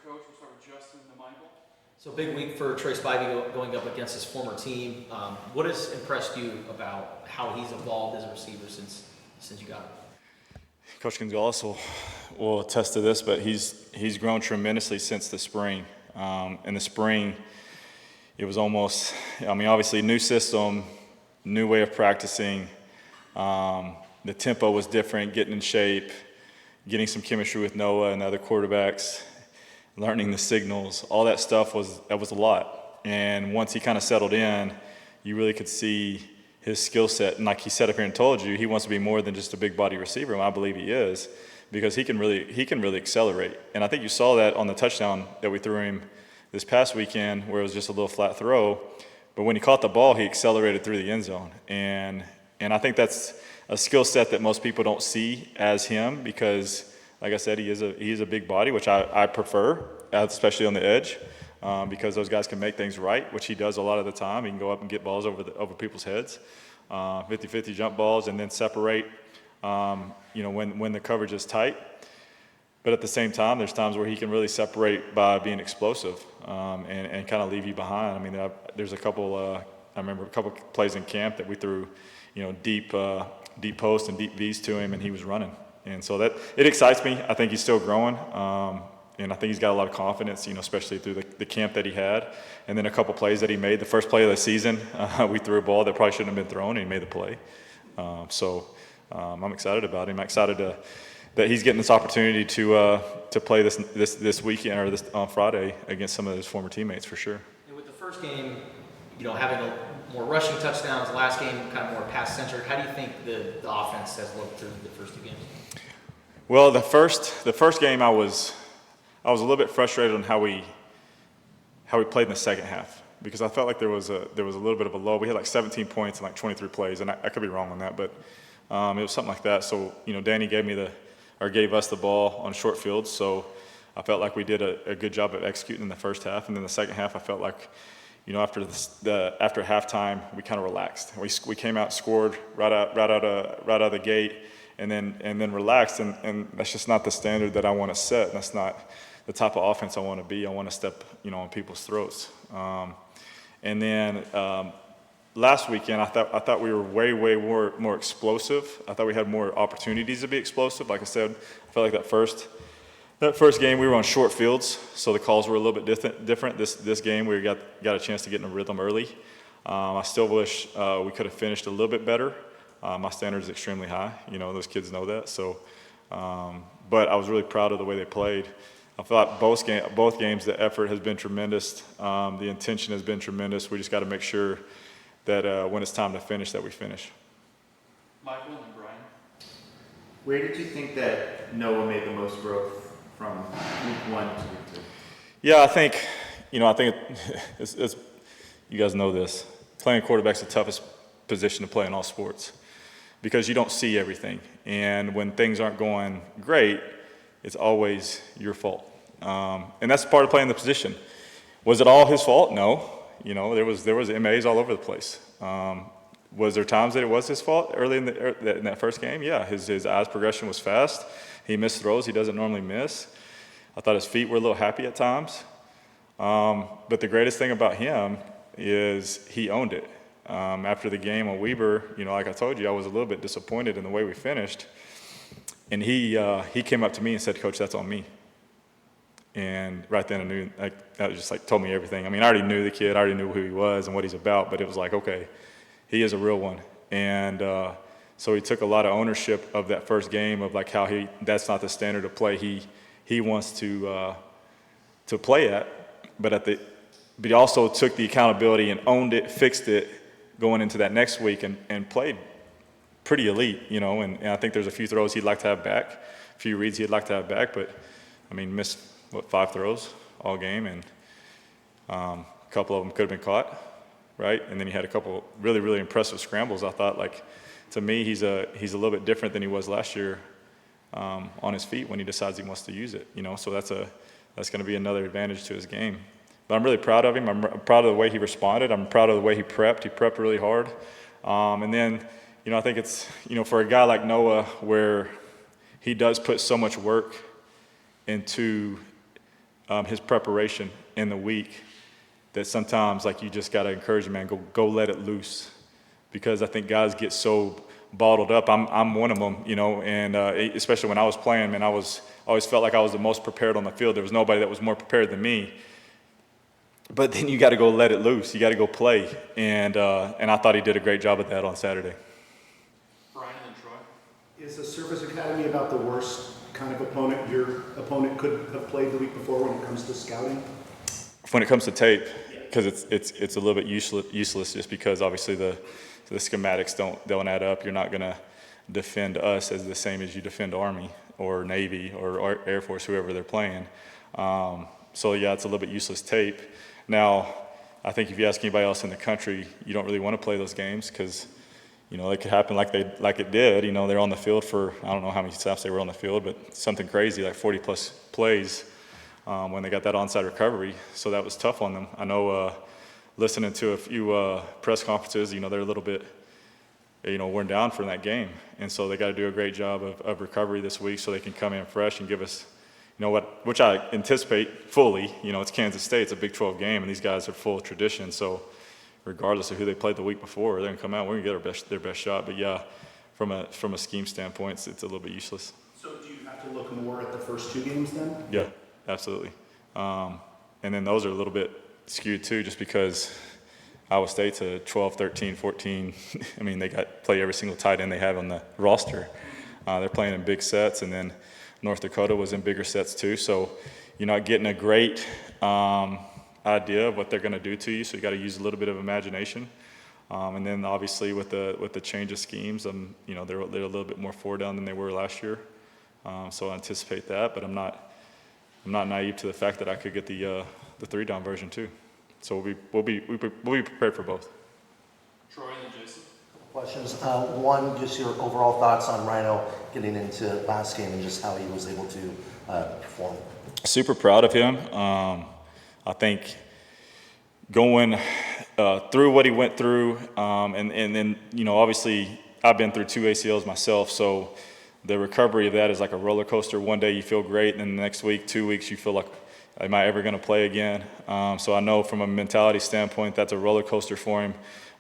Coach. We'll start with Justin and Michael. So big week for Trey Spivey going up against his former team. What has impressed you about how he's evolved as a receiver since you got him? Coach Gonzalez will attest to this, but he's grown tremendously since the spring. In the spring, it was almost, obviously new system, new way of practicing. The tempo was different, getting in shape, getting some chemistry with Noah and the other quarterbacks, learning the signals. All that stuff was a lot. And once he kind of settled in, you really could see his skill set. And like he said up here and told you, he wants to be more than just a big body receiver, and I believe he is, because he can really accelerate. And I think you saw that on the touchdown that we threw him this past weekend, where it was just a little flat throw. But when he caught the ball, he accelerated through the end zone. And I think that's a skill set that most people don't see as him, because, like I said, he is a big body, which I prefer, especially on the edge, because those guys can make things right, which he does a lot of the time. He can go up and get balls over people's heads, 50-50 jump balls, and then separate, when the coverage is tight. But at the same time, there's times where he can really separate by being explosive, and kind of leave you behind. There's a couple. I remember a couple plays in camp that we threw, deep post and deep V's to him, and he was running. And so it excites me. I think he's still growing, and I think he's got a lot of confidence, especially through the camp that he had, and then a couple plays that he made. The first play of the season, we threw a ball that probably shouldn't have been thrown, and he made the play. I'm excited about him. I'm excited that he's getting this opportunity to play this weekend, or on Friday, against some of his former teammates, for sure. And with the first game, having more rushing touchdowns, last game kind of more pass-centered, how do you think the offense has looked through the first two games? Well, the first game I was a little bit frustrated on how we played in the second half, because I felt like there was a little bit of a low. We had like 17 points in like 23 plays, and I could be wrong on that, but it was something like that. So Danny gave us the ball on short fields, so I felt like we did a good job of executing in the first half, and then the second half I felt like after halftime we kind of relaxed. We came out, scored right out of the gate, and then relaxed, and that's just not the standard that I want to set. That's not the type of offense I want to be. I want to step on people's throats. And then last weekend I thought we were way more explosive. I thought we had more opportunities to be explosive. Like I said, I felt like that first game we were on short fields, so the calls were a little bit different. This game we got a chance to get in a rhythm early. I still wish we could have finished a little bit better. My standard is extremely high. Those kids know that. So, but I was really proud of the way they played. I thought both games the effort has been tremendous. The intention has been tremendous. We just got to make sure that when it's time to finish, that we finish. Michael and Brian. Where did you think that Noah made the most growth from week 1 to week 2? Yeah, I think it's you guys know this. Playing quarterback's the toughest position to play in all sports, because you don't see everything. And when things aren't going great, it's always your fault. And that's part of playing the position. Was it all his fault? No. There was MAs all over the place. Was there times that it was his fault early in that first game? Yeah, his eyes progression was fast. He missed throws he doesn't normally miss. I thought his feet were a little happy at times. But the greatest thing about him is he owned it. After the game on Weber, like I told you, I was a little bit disappointed in the way we finished. And he came up to me and said, "Coach, that's on me." And right then I knew, that was just told me everything. I already knew the kid, I already knew who he was and what he's about, but it was like, okay, he is a real one. And so he took a lot of ownership of that first game, of how that's not the standard of play he wants to play at, but he also took the accountability and owned it, fixed it, going into that next week, and played pretty elite, and I think there's a few throws he'd like to have back, a few reads he'd like to have back, but missed 5 throws all game, and a couple of them could have been caught, right? And then he had a couple really impressive scrambles. I thought, to me, he's a little bit different than he was last year on his feet when he decides he wants to use it, so that's going to be another advantage to his game. But I'm really proud of him. I'm proud of the way he responded. I'm proud of the way he prepped. He prepped really hard. And then, I think it's, for a guy like Noah, where he does put so much work into his preparation in the week, that sometimes like you just got to encourage him, man, go let it loose, because I think guys get so bottled up. I'm one of them, and especially when I was playing, man, I always felt like I was the most prepared on the field. There was nobody that was more prepared than me. But then you got to go let it loose. You got to go play, and I thought he did a great job of that on Saturday. Brian and then Troy. Is the Service Academy about the worst kind of opponent your opponent could have played the week before when it comes to scouting? When it comes to tape, because it's a little bit useless just because obviously the schematics don't add up. You're not going to defend us as the same as you defend Army or Navy or Air Force, whoever they're playing. So yeah, it's a little bit useless tape. Now, I think if you ask anybody else in the country, you don't really want to play those games because, it could happen like it did. They're on the field for, I don't know how many snaps they were on the field, but something crazy, like 40-plus plays when they got that onside recovery. So that was tough on them. I know listening to a few press conferences, they're a little bit, worn down from that game. And so they got to do a great job of recovery this week so they can come in fresh and give us which I anticipate fully. It's Kansas State. It's a Big 12 game, and these guys are full of tradition. So regardless of who they played the week before, they're going to come out, we're going to get their best shot. But yeah, from a scheme standpoint, it's a little bit useless. So do you have to look more at the first two games then? Yeah, absolutely. And then those are a little bit skewed too, just because Iowa State's a 12, 13, 14. I mean, they play every single tight end they have on the roster. They're playing in big sets, and then North Dakota was in bigger sets too, so you're not getting a great idea of what they're going to do to you. So you got to use a little bit of imagination, and then obviously with the change of schemes, they're a little bit more forward down than they were last year. So I anticipate that, but I'm not naive to the fact that I could get the 3-down version too. So we'll be prepared for both. Troy and then Jason. Questions. One, just your overall thoughts on Rhino getting into last game and just how he was able to perform. Super proud of him. I think going through what he went through, and then obviously I've been through 2 ACLs myself, so the recovery of that is like a roller coaster. One day you feel great, and then the next week, 2 weeks, you feel like, am I ever going to play again? So I know from a mentality standpoint that's a roller coaster for him.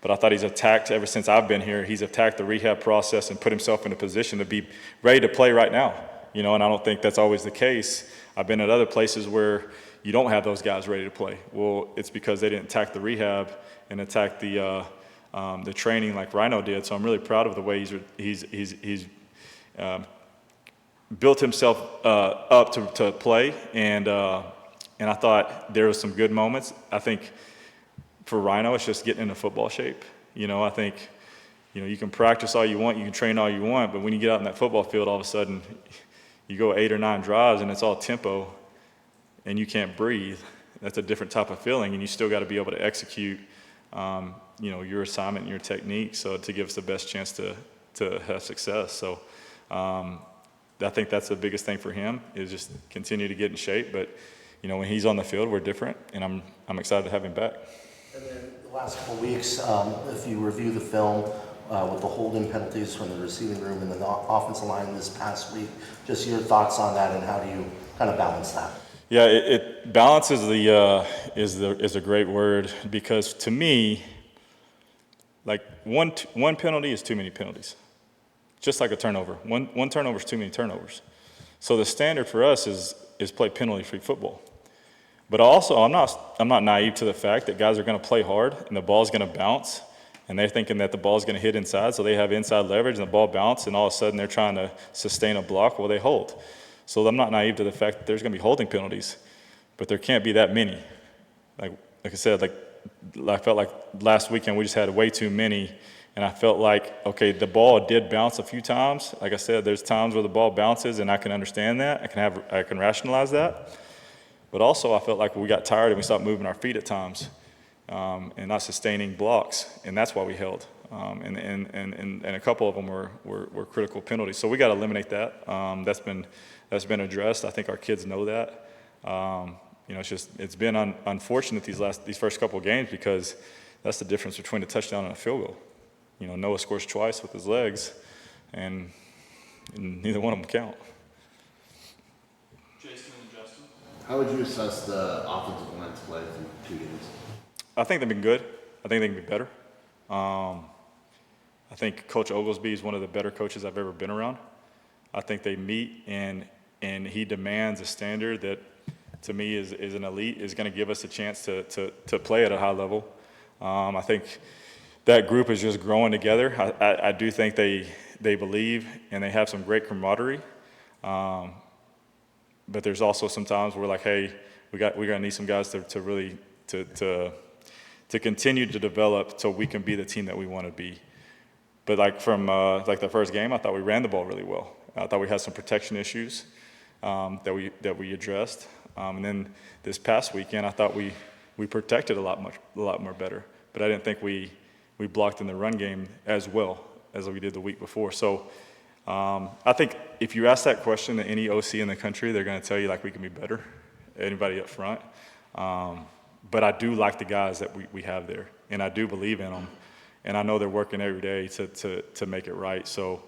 But I thought he's attacked, ever since I've been here, he's attacked the rehab process and put himself in a position to be ready to play right now. And I don't think that's always the case. I've been at other places where you don't have those guys ready to play. Well, it's because they didn't attack the rehab and attack the training like Rhino did. So I'm really proud of the way he's built himself up to play. And I thought there was some good moments. I think for Rhino, it's just getting into football shape. I think, you can practice all you want, you can train all you want, but when you get out in that football field, all of a sudden, you go 8 or 9 drives and it's all tempo and you can't breathe. That's a different type of feeling, and you still got to be able to execute, your assignment and your technique so to give us the best chance to have success. So I think that's the biggest thing for him is just continue to get in shape. But, when he's on the field, we're different, and I'm excited to have him back. And then the last couple of weeks, if you review the film with the holding penalties from the receiving room and the offensive line this past week, just your thoughts on that and how do you kind of balance that? Yeah, it balance is a great word, because to me, like one penalty is too many penalties, just like a turnover. One turnover is too many turnovers. So the standard for us is play penalty-free football. But also, I'm not naive to the fact that guys are going to play hard and the ball's going to bounce, and they're thinking that the ball's going to hit inside, so they have inside leverage and the ball bounces, and all of a sudden they're trying to sustain a block while they hold. So I'm not naive to the fact that there's going to be holding penalties, but there can't be that many. Like I said, I felt like last weekend we just had way too many, and I felt like, okay, the ball did bounce a few times. Like I said, there's times where the ball bounces, and I can understand that. I can rationalize that. But also, I felt like we got tired and we stopped moving our feet at times and not sustaining blocks, and that's why we held. And a couple of them were critical penalties. So we got to eliminate that. That's been addressed. I think our kids know that. It's been unfortunate these first couple of games, because that's the difference between a touchdown and a field goal. Noah scores twice with his legs, and neither one of them count. Jason and Justin. How would you assess the offensive line's play through 2 games? I think they've been good. I think they can be better. I think Coach Oglesby is one of the better coaches I've ever been around. I think they meet and he demands a standard that, to me, is an elite, is going to give us a chance to play at a high level. I think that group is just growing together. I do think they believe and they have some great camaraderie. But there's also some times where, like, hey, we're gonna need some guys to really continue to develop so we can be the team that we want to be. But like from like the first game, I thought we ran the ball really well. I thought we had some protection issues that we addressed. And then this past weekend, I thought we protected a lot more better. But I didn't think we blocked in the run game as well as we did the week before. So I think if you ask that question to any OC in the country, they're going to tell you, like, we can be better, anybody up front. But I do like the guys that we have there, and I do believe in them. And I know they're working every day to make it right. So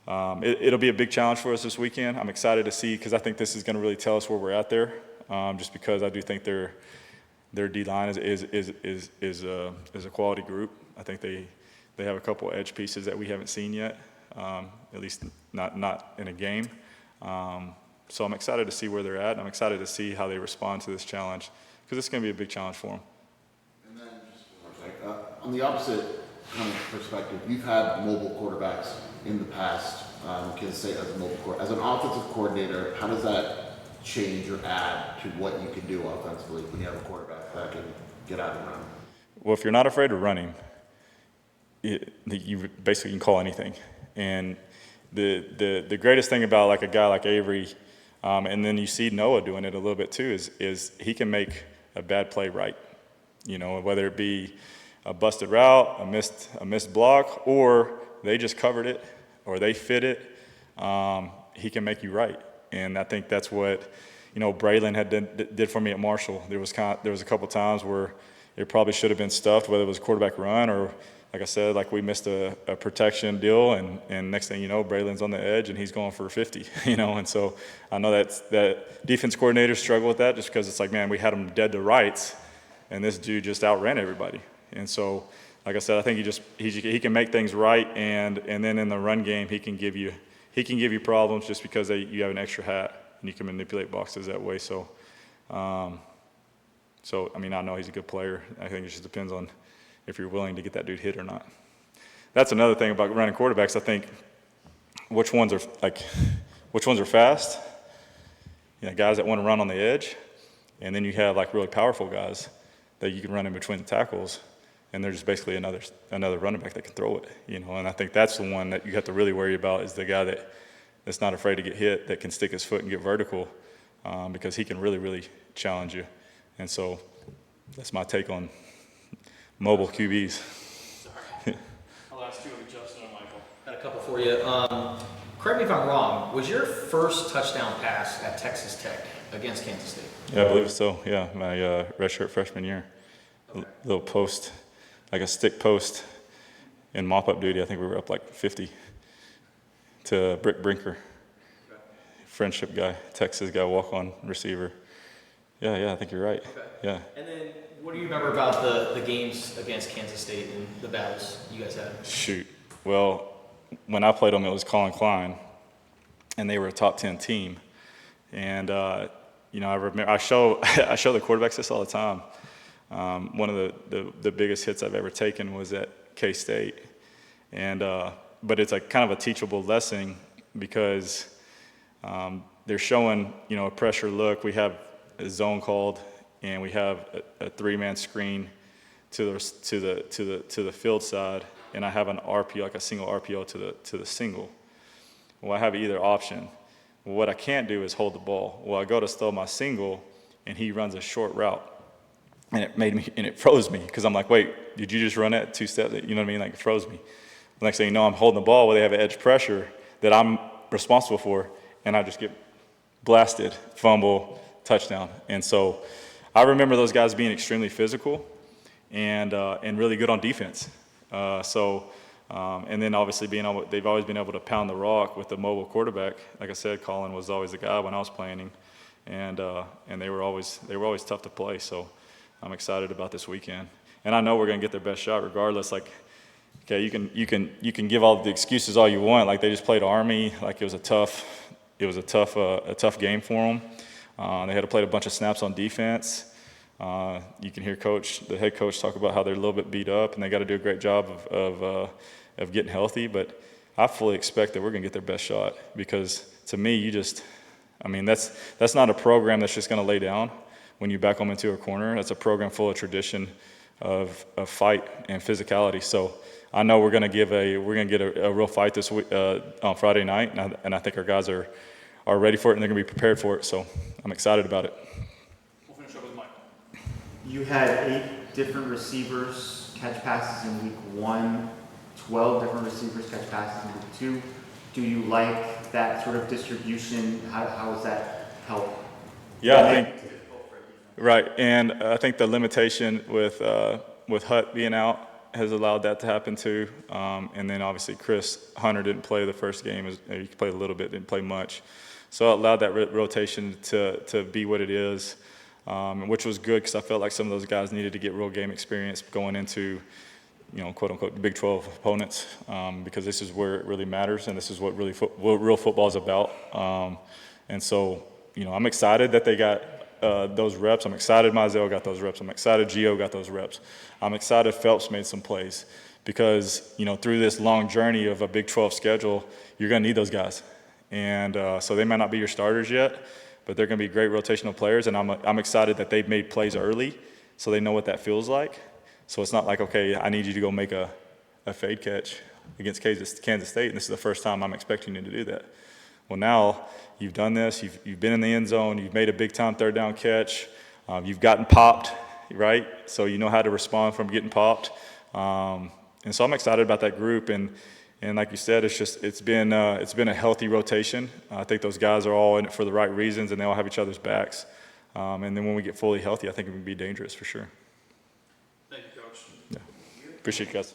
it'll be a big challenge for us this weekend. I'm excited to see, because I think this is going to really tell us where we're at there, just because I do think their D-line is a quality group. I think they have a couple edge pieces that we haven't seen yet, at least not in a game. So I'm excited to see where they're at, and I'm excited to see how they respond to this challenge, because it's going to be a big challenge for them. And then just one more thing. On the opposite kind of perspective, you've had mobile quarterbacks in the past. Kansas State as a mobile quarterback. As an offensive coordinator, how does that change or add to what you can do offensively when you have a quarterback that can get out and run? Well, if you're not afraid of running, you basically can call anything. And the greatest thing about, like, a guy like Avery, and then you see Noah doing it a little bit too, is he can make a bad play right. You know, whether it be a busted route, a missed block, or they just covered it, or they fit it, he can make you right. And I think that's what, Braylon did for me at Marshall. There was a couple times where it probably should have been stuffed, whether it was quarterback run or, like I said, like we missed a protection deal, and next thing you know, Braylon's on the edge and he's going for 50, And so I know that defense coordinators struggle with that, just because it's like, man, we had him dead to rights, and this dude just outran everybody. And so, like I said, I think he can make things right, and then in the run game, he can give you problems just because you have an extra hat and you can manipulate boxes that way. So, I know he's a good player. I think it just depends on if you're willing to get that dude hit or not. That's another thing about running quarterbacks. I think which ones are fast. Guys that want to run on the edge, and then you have, like, really powerful guys that you can run in between the tackles, and they're just basically another running back that can throw it. And I think that's the one that you have to really worry about, is the guy that's not afraid to get hit, that can stick his foot and get vertical, because he can really, really challenge you. And so that's my take on mobile QBs. Sorry. I'll ask two of you, Justin and Michael. Got a couple for you. Correct me if I'm wrong. Was your first touchdown pass at Texas Tech against Kansas State? Yeah, I believe so. Yeah, my redshirt freshman year. Okay. A little post, like a stick post in mop-up duty. I think we were up like 50 to Brick Brinker. Okay. Friendship guy, Texas guy, walk-on receiver. Yeah, I think you're right. Okay. Yeah. And then what do you remember about the games against Kansas State and the battles you guys had? Shoot. Well, when I played them, it was Colin Klein, and they were a top 10 team. And, I remember, I show the quarterbacks this all the time. One of the biggest hits I've ever taken was at K-State. And, but it's like kind of a teachable lesson, because they're showing, a pressure look. We have a zone called, and we have a three-man screen to the field side, and I have an RPO, like a single RPO to the single. Well, I have either option. Well, what I can't do is hold the ball. Well, I go to throw my single, and he runs a short route, and it froze me, because I'm like, wait, did you just run that 2 steps? You know what I mean? Like, it froze me. The next thing you know, I'm holding the ball where they have an edge pressure that I'm responsible for, and I just get blasted, fumble, touchdown. And so I remember those guys being extremely physical and really good on defense. And then obviously they've always been able to pound the rock with the mobile quarterback. Like I said, Colin was always the guy when I was playing him. and they were always tough to play. So I'm excited about this weekend, and I know we're going to get their best shot regardless. Like, okay, you can give all the excuses all you want. Like, they just played Army. Like, it was a tough game for them. They had to play a bunch of snaps on defense. You can hear the head coach talk about how they're a little bit beat up, and they got to do a great job of getting healthy. But I fully expect that we're going to get their best shot, because to me, that's not a program that's just going to lay down when you back them into a corner. That's a program full of tradition of fight and physicality. So I know we're going to get a real fight this week on Friday night, and I think our guys are ready for it, and they're going to be prepared for it. So I'm excited about it. We'll finish up with Michael. You had 8 different receivers catch passes in week 1, 12 different receivers catch passes in week 2. Do you like that sort of distribution? How does that help? Yeah, I think right, and I think the limitation with Hutt being out has allowed that to happen too. And then obviously Chris Hunter didn't play the first game. He played a little bit, didn't play much. So it allowed that rotation to be what it is, which was good, because I felt like some of those guys needed to get real game experience going into, quote unquote, Big 12 opponents, because this is where it really matters, and this is what real football is about. And so, I'm excited that they got those reps. I'm excited Mizell got those reps. I'm excited Gio got those reps. I'm excited Phelps made some plays, because, through this long journey of a Big 12 schedule, you're going to need those guys. And so they might not be your starters yet, but they're going to be great rotational players. And I'm excited that they've made plays early, so they know what that feels like. So it's not like, okay, I need you to go make a fade catch against Kansas State, and this is the first time I'm expecting you to do that. Well, now you've done this. You've been in the end zone. You've made a big-time third down catch. You've gotten popped, right? So you know how to respond from getting popped. And so I'm excited about that group. And like you said, it's been a healthy rotation. I think those guys are all in it for the right reasons, and they all have each other's backs. And then when we get fully healthy, I think it would be dangerous for sure. Thank you, Coach. Yeah. Appreciate you guys.